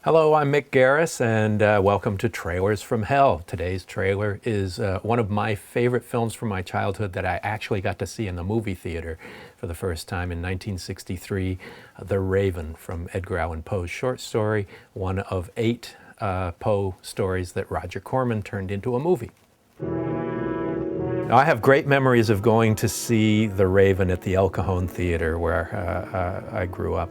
Hello, I'm Mick Garris, and welcome to Trailers from Hell. Today's trailer is one of my favorite films from my childhood that I actually got to see in the movie theater for the first time in 1963, The Raven, from Edgar Allan Poe's short story, one of 8 Poe stories that Roger Corman turned into a movie. Now, I have great memories of going to see The Raven at the El Cajon Theater where I grew up.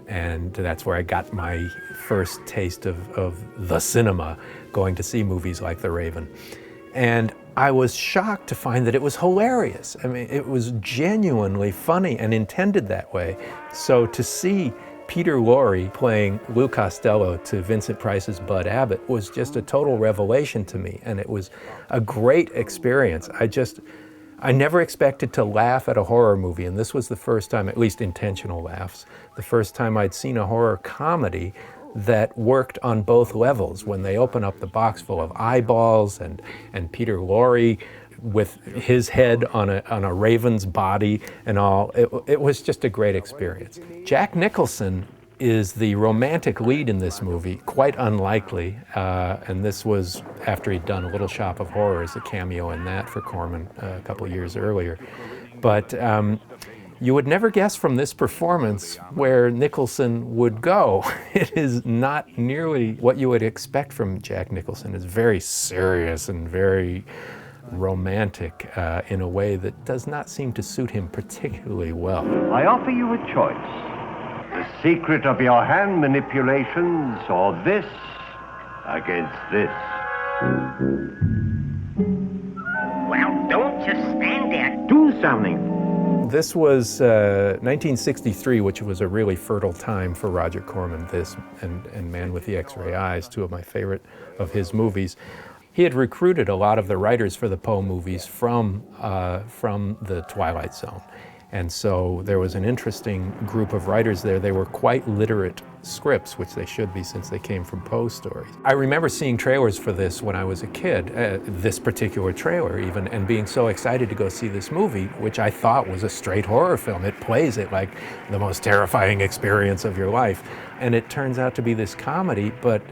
And that's where I got my first taste of the cinema, going to see movies like The Raven. And I was shocked to find that it was hilarious. I mean, it was genuinely funny and intended that way. So to see Peter Lorre playing Lou Costello to Vincent Price's Bud Abbott was just a total revelation to me, and it was a great experience. I never expected to laugh at a horror movie, and this was the first time, at least intentional laughs, the first time I'd seen a horror comedy that worked on both levels. When they open up the box full of eyeballs and Peter Lorre with his head on a raven's body and all, it was just a great experience. Jack Nicholson is the romantic lead in this movie, quite unlikely, and this was after he'd done A Little Shop of Horrors, a cameo in that for Corman a couple of years earlier. But you would never guess from this performance where Nicholson would go. It is not nearly what you would expect from Jack Nicholson. It's very serious and very romantic in a way that does not seem to suit him particularly well. I offer you a choice. The secret of your hand manipulations, or this against this. Well, don't just stand there. Do something. This was 1963, which was a really fertile time for Roger Corman. This and Man with the X-Ray Eyes, 2 of my favorite of his movies. He had recruited a lot of the writers for the Poe movies from the Twilight Zone. And so there was an interesting group of writers there. They were quite literate scripts, which they should be since they came from Poe stories. I remember seeing trailers for this when I was a kid, this particular trailer even, and being so excited to go see this movie, which I thought was a straight horror film. It plays it like the most terrifying experience of your life. And it turns out to be this comedy, but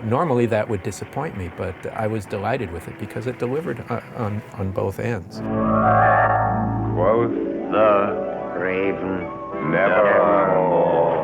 normally that would disappoint me, but I was delighted with it because it delivered on both ends. Quoth the Raven, nevermore.